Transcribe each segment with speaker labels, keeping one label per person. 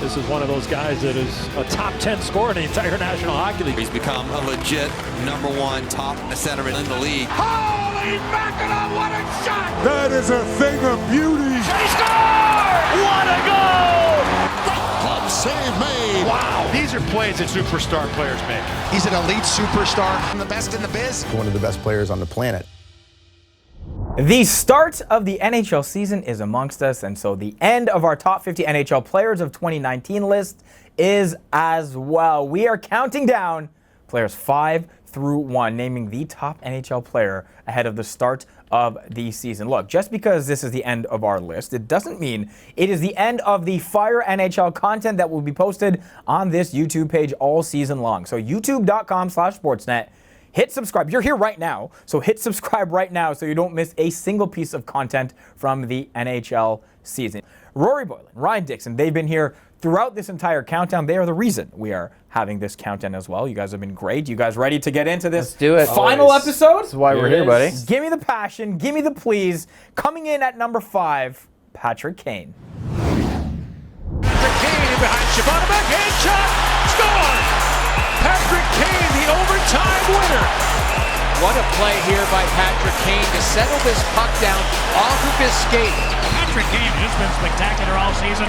Speaker 1: This is one of those guys that is a top 10 scorer in the entire National Hockey League.
Speaker 2: He's become a legit #1 top centerman in the league.
Speaker 3: Holy mackerel, what a shot!
Speaker 4: That is a thing of beauty.
Speaker 3: He scored! What a goal!
Speaker 4: Glove save made.
Speaker 3: Wow, these are plays that superstar players make.
Speaker 5: He's an elite superstar. I'm the best in the biz.
Speaker 6: One of the best players on the planet.
Speaker 7: The start of the NHL season is amongst us, and so the end of our top 50 NHL players of 2019 list is as well. We are counting down players 5 through 1, naming the top NHL player ahead of the start of the season. Look, just because this is the end of our list, it doesn't mean it is the end of the Fire NHL content that will be posted on this YouTube page all season long. So youtube.com/Sportsnet. Hit subscribe. You're here right now, so hit subscribe right now so you don't miss a single piece of content from the NHL season. Rory, Boylen, Ryan, Dixon, they've been here throughout this entire countdown. They are the reason we are having this countdown as well. You guys have been great. You guys ready to get into this
Speaker 8: Let's do it.
Speaker 7: final episode?
Speaker 8: That's why we're here, buddy.
Speaker 7: Give me the passion. Give me the please. Coming in at number 5, Patrick Kane.
Speaker 3: Patrick Kane behind Shabana, backhand shot, score! Patrick Kane, the overtime winner.
Speaker 9: What a play here by Patrick Kane to settle this puck down off of his skate.
Speaker 3: Patrick Kane has just been spectacular all season.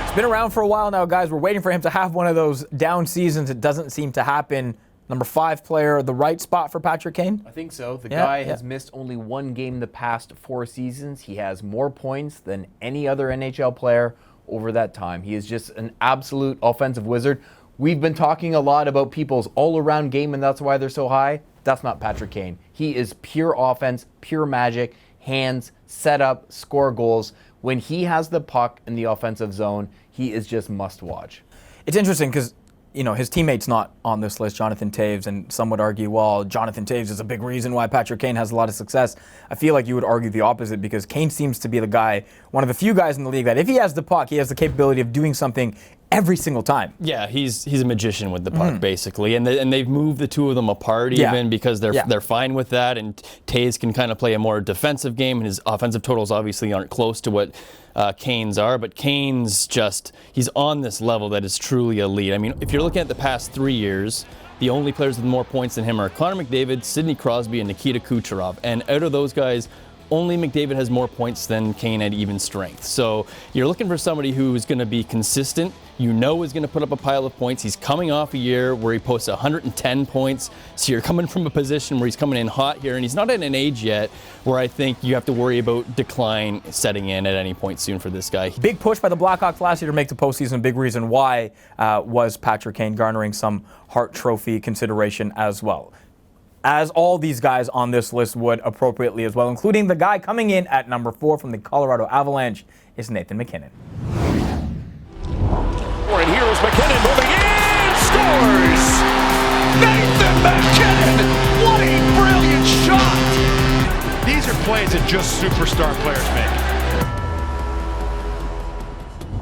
Speaker 7: It's been around for a while now, guys. We're waiting for him to have one of those down seasons. It doesn't seem to happen. Number 5 player, the right spot for Patrick Kane?
Speaker 8: I think so. The guy has missed only one game the past 4 seasons. He has more points than any other NHL player over that time. He is just an absolute offensive wizard. We've been talking a lot about people's all-around game, and that's why they're so high. That's not Patrick Kane. He is pure offense, pure magic, hands, set up, score goals. When he has the puck in the offensive zone, he is just must-watch.
Speaker 7: It's interesting because, you know, his teammate's not on this list, Jonathan Toews, and some would argue, well, Jonathan Toews is a big reason why Patrick Kane has a lot of success. I feel like you would argue the opposite because Kane seems to be the guy, one of the few guys in the league that if he has the puck, he has the capability of doing something every single time.
Speaker 10: Yeah, he's a magician with the puck, basically, and they've moved the two of them apart even because they're fine with that. And Toews can kind of play a more defensive game, and his offensive totals obviously aren't close to what Kane's are. But Kane's he's on this level that is truly elite. I mean, if you're looking at the past 3 years, the only players with more points than him are Connor McDavid, Sidney Crosby, and Nikita Kucherov. And out of those guys, only McDavid has more points than Kane at even strength. So you're looking for somebody who's going to be consistent, you know is going to put up a pile of points. He's coming off a year where he posts 110 points. So you're coming from a position where he's coming in hot here, and he's not at an age yet where I think you have to worry about decline setting in at any point soon for this guy.
Speaker 7: Big push by the Blackhawks last year to make the postseason. Big reason why was Patrick Kane garnering some Hart Trophy consideration as well, as all these guys on this list would appropriately as well, including the guy coming in at number 4 from the Colorado Avalanche is Nathan MacKinnon.
Speaker 3: And here's MacKinnon moving in, scores! Nathan MacKinnon! What a brilliant shot! These are plays that just superstar players make.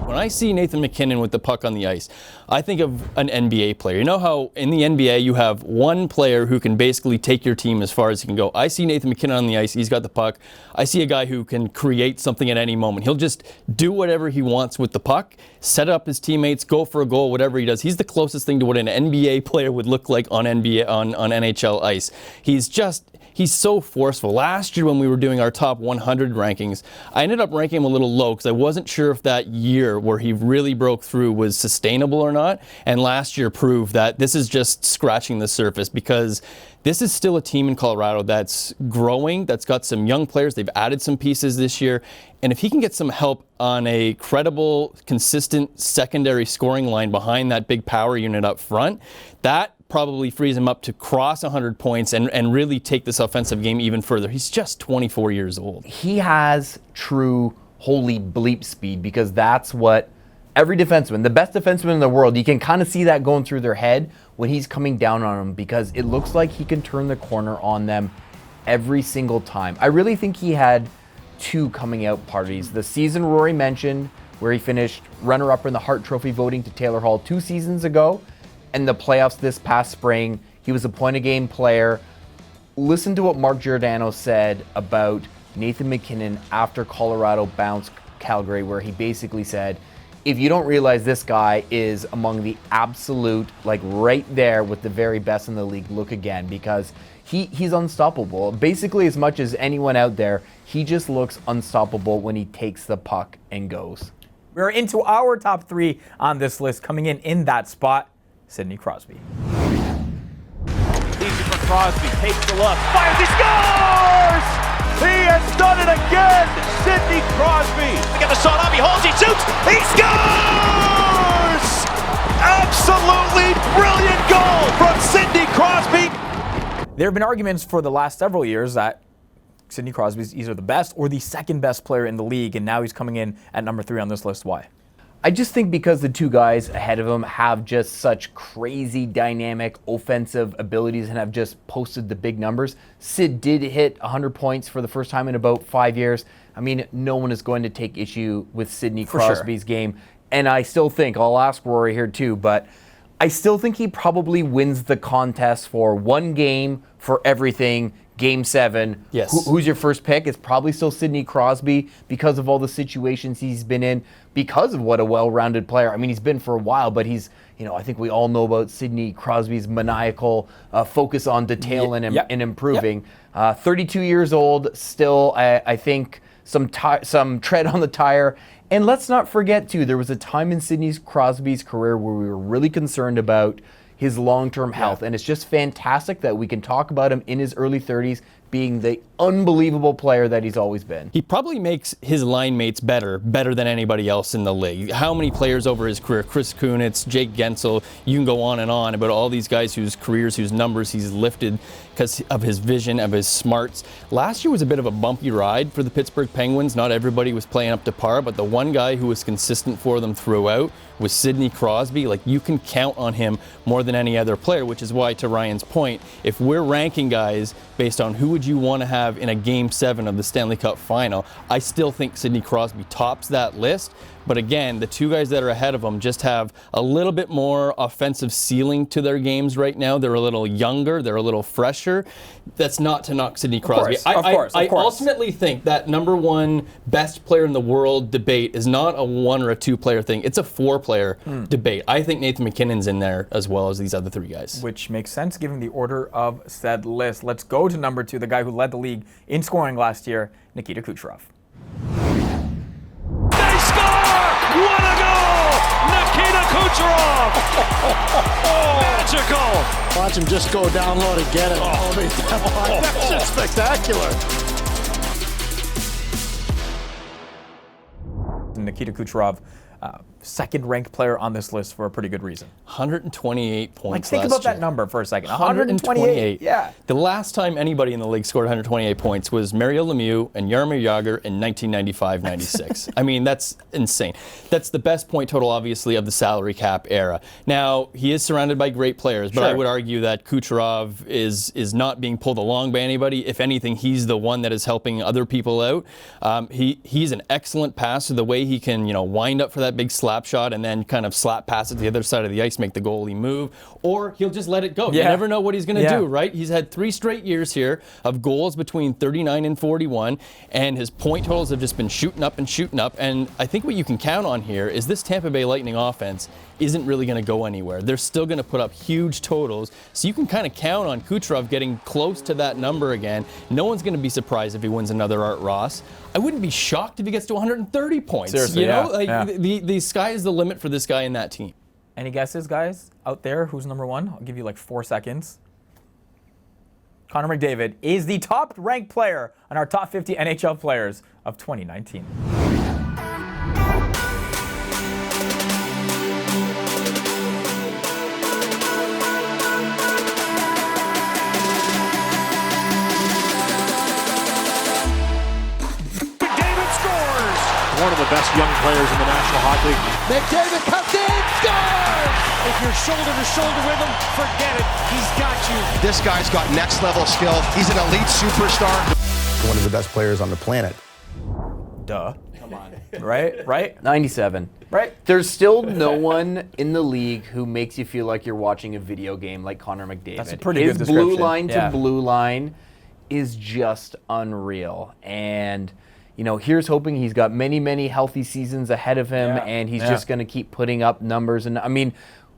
Speaker 10: When I see Nathan MacKinnon with the puck on the ice, I think of an NBA player. You know how in the NBA you have one player who can basically take your team as far as he can go. I see Nathan MacKinnon on the ice. He's got the puck. I see a guy who can create something at any moment. He'll just do whatever he wants with the puck, set up his teammates, go for a goal, whatever he does. He's the closest thing to what an NBA player would look like on NHL ice. He's so forceful. Last year when we were doing our top 100 rankings, I ended up ranking him a little low because I wasn't sure if that year where he really broke through was sustainable or not. And last year proved that this is just scratching the surface because this is still a team in Colorado that's growing, that's got some young players. They've added some pieces this year. And if he can get some help on a credible, consistent secondary scoring line behind that big power unit up front, that probably frees him up to cross 100 points and really take this offensive game even further. He's just 24 years old.
Speaker 8: He has true holy bleep speed because that's what every defenseman, the best defenseman in the world, you can kind of see that going through their head when he's coming down on them because it looks like he can turn the corner on them every single time. I really think he had 2 coming out parties. The season Rory mentioned where he finished runner-up in the Hart Trophy voting to Taylor Hall 2 seasons ago, and the playoffs this past spring. He was a point-a-game player. Listen to what Mark Giordano said about Nathan MacKinnon after Colorado bounced Calgary, where he basically said, if you don't realize this guy is among the absolute, like right there with the very best in the league, look again, because he's unstoppable. Basically, as much as anyone out there, he just looks unstoppable when he takes the puck and goes.
Speaker 7: We're into our top 3 on this list. Coming in that spot, Sidney Crosby.
Speaker 3: Easy for Crosby, takes the look, fires, he scores! He has done it again! Sidney Crosby! They get the shot up, he holds, he shoots, he scores! Absolutely brilliant goal from Sidney Crosby!
Speaker 7: There have been arguments for the last several years that Sidney Crosby is either the best or the second best player in the league, and now he's coming in at number 3 on this list. Why?
Speaker 8: I just think because the two guys ahead of him have just such crazy dynamic offensive abilities and have just posted the big numbers. Sid did hit 100 points for the first time in about 5 years. I mean, no one is going to take issue with Sidney Crosby's game. And I still think, I'll ask Rory here too, but I still think he probably wins the contest for one game for everything. Game 7.
Speaker 10: Yes.
Speaker 8: Who's your first pick? It's probably still Sidney Crosby because of all the situations he's been in, because of what a well-rounded player. I mean, he's been for a while, but he's, I think we all know about Sidney Crosby's maniacal focus on detail and improving. 32 years old, still, I think some tread on the tire. And let's not forget, too, there was a time in Sidney Crosby's career where we were really concerned about his long-term health. And it's just fantastic that we can talk about him in his early 30s being the unbelievable player that he's always been.
Speaker 10: He probably makes his line mates better than anybody else in the league. How many players over his career, Chris Kunitz, Jake Gensel, you can go on and on about all these guys whose careers, whose numbers he's lifted because of his vision, of his smarts. Last year was a bit of a bumpy ride for the Pittsburgh Penguins. Not everybody was playing up to par, but the one guy who was consistent for them throughout was Sidney Crosby. Like, you can count on him more than any other player, which is why, to Ryan's point, if we're ranking guys based on who would you want to have in a Game 7 of the Stanley Cup Final, I still think Sidney Crosby tops that list. But again, the two guys that are ahead of him just have a little bit more offensive ceiling to their games right now. They're a little younger. They're a little fresher. That's not to knock Sidney Crosby.
Speaker 7: Of course.
Speaker 10: I ultimately think that number 1 best player in the world debate is not a 1 or a 2 player thing. It's a 4-player debate. I think Nathan MacKinnon's in there as well as these other 3 guys.
Speaker 7: Which makes sense given the order of said list. Let's go to number 2, the guy who led the league in scoring last year, Nikita Kucherov.
Speaker 3: They score! What a goal! Nikita Kucherov! Magical!
Speaker 4: Watch him just go down low to get it. That's just spectacular.
Speaker 7: Nikita Kucherov, second-ranked player on this list for a pretty good reason.
Speaker 10: 128 points.
Speaker 7: Like, think
Speaker 10: last
Speaker 7: about
Speaker 10: year.
Speaker 7: that number for a second.
Speaker 10: 128.
Speaker 7: Yeah.
Speaker 10: The last time anybody in the league scored 128 points was Mario Lemieux and Jaromir Jagr in 1995-96. I mean, that's insane. That's the best point total, obviously, of the salary cap era. Now, he is surrounded by great players, but I would argue that Kucherov is not being pulled along by anybody. If anything, he's the one that is helping other people out. He's an excellent passer. The way he can, wind up for that big slap shot and then kind of slap pass it to the other side of the ice, make the goalie move, or he'll just let it go. You never know what he's going to do, right? He's had 3 straight years here of goals between 39 and 41, and his point totals have just been shooting up. And I think what you can count on here is this Tampa Bay Lightning offense isn't really going to go anywhere. They're still going to put up huge totals, so you can kind of count on Kucherov getting close to that number again. No one's going to be surprised if he wins another Art Ross. I wouldn't be shocked if he gets to 130 points.
Speaker 7: Seriously,
Speaker 10: The sky is the limit for this guy in that team.
Speaker 7: Any guesses, guys, out there? Who's number 1? I'll give you like 4 seconds. Connor McDavid is the top-ranked player on our top 50 NHL players of 2019.
Speaker 1: One of the best young players in the National Hockey League.
Speaker 4: McDavid comes in, scores!
Speaker 5: If you're shoulder to shoulder with him, forget it. He's got you. This guy's got next level skill. He's an elite superstar.
Speaker 6: One of the best players on the planet.
Speaker 7: Duh. Come on. Right?
Speaker 8: 97.
Speaker 7: Right?
Speaker 8: There's still no one in the league who makes you feel like you're watching a video game like Connor McDavid.
Speaker 7: That's a pretty good
Speaker 8: His
Speaker 7: description.
Speaker 8: blue line to blue line is just unreal. And here's hoping he's got many, many healthy seasons ahead of him, and he's just going to keep putting up numbers. And I mean,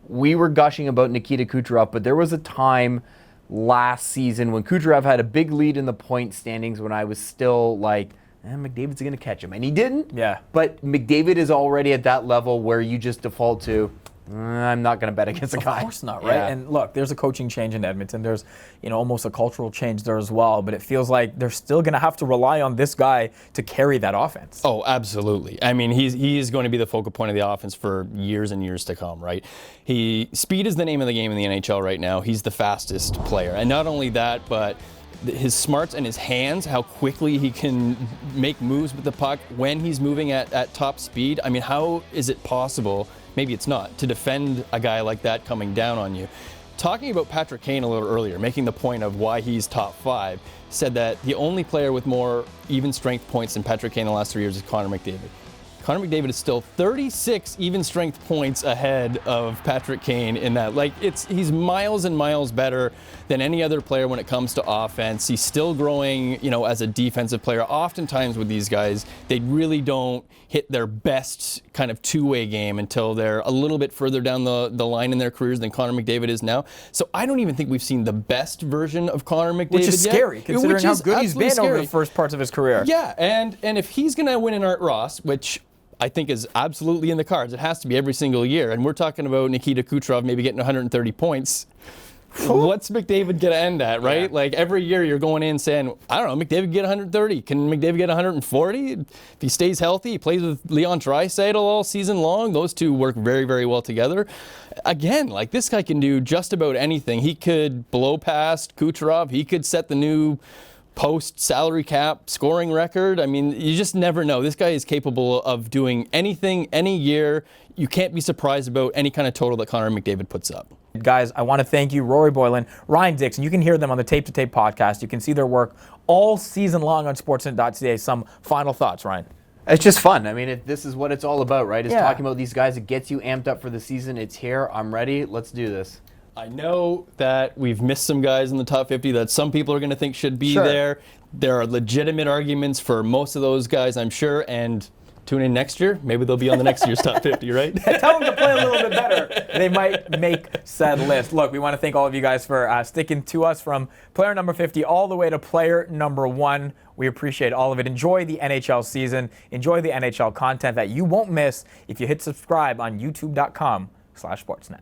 Speaker 8: we were gushing about Nikita Kucherov, but there was a time last season when Kucherov had a big lead in the point standings when I was still like, McDavid's going to catch him. And he didn't.
Speaker 7: Yeah. But
Speaker 8: McDavid is already at that level where you just default to, I'm not going to bet against a guy.
Speaker 7: Of course not, right? Yeah. And look, there's a coaching change in Edmonton. There's, almost a cultural change there as well. But it feels like they're still going to have to rely on this guy to carry that offense.
Speaker 10: Oh, absolutely. I mean, he is going to be the focal point of the offense for years and years to come, right? Speed is the name of the game in the NHL right now. He's the fastest player. And not only that, but his smarts and his hands, how quickly he can make moves with the puck when he's moving at top speed. I mean, how is it possible, maybe it's not, to defend a guy like that coming down on you? Talking about Patrick Kane a little earlier, making the point of why he's top 5, said that the only player with more even strength points than Patrick Kane in the last 3 years is Connor McDavid. Connor McDavid is still 36 even strength points ahead of Patrick Kane in that. He's miles and miles better than any other player when it comes to offense. He's still growing, as a defensive player. Oftentimes with these guys, they really don't hit their best kind of two-way game until they're a little bit further down the line in their careers than Connor McDavid is now. So I don't even think we've seen the best version of Connor McDavid
Speaker 7: Which is
Speaker 10: yet,
Speaker 7: scary, considering how good he's been over the first parts of his career.
Speaker 10: Yeah, and if he's going to win an Art Ross, which I think is absolutely in the cards. It has to be every single year. And we're talking about Nikita Kucherov maybe getting 130 points. What's McDavid going to end at, right? Yeah. Every year you're going in saying, I don't know, McDavid get 130. Can McDavid get 140? If he stays healthy, he plays with Leon Draisaitl all season long. Those two work very, very well together. Again, this guy can do just about anything. He could blow past Kucherov. He could set the new post-salary cap scoring record. I mean, you just never know. This guy is capable of doing anything, any year. You can't be surprised about any kind of total that Connor McDavid puts up.
Speaker 7: Guys, I want to thank you, Rory Boylen, Ryan Dixon. You can hear them on the Tape to Tape podcast. You can see their work all season long on Sportsnet.ca. Some final thoughts, Ryan?
Speaker 8: It's just fun. I mean, this is what it's all about, right? It's talking about these guys. It gets you amped up for the season. It's here. I'm ready. Let's do this.
Speaker 10: I know that we've missed some guys in the top 50 that some people are going to think should be there. There are legitimate arguments for most of those guys, I'm sure, and tune in next year. Maybe they'll be on the next year's top 50, right?
Speaker 7: Tell them to play a little bit better. They might make said list. Look, we want to thank all of you guys for sticking to us from player number 50 all the way to player number 1. We appreciate all of it. Enjoy the NHL season. Enjoy the NHL content that you won't miss if you hit subscribe on youtube.com/Sportsnet.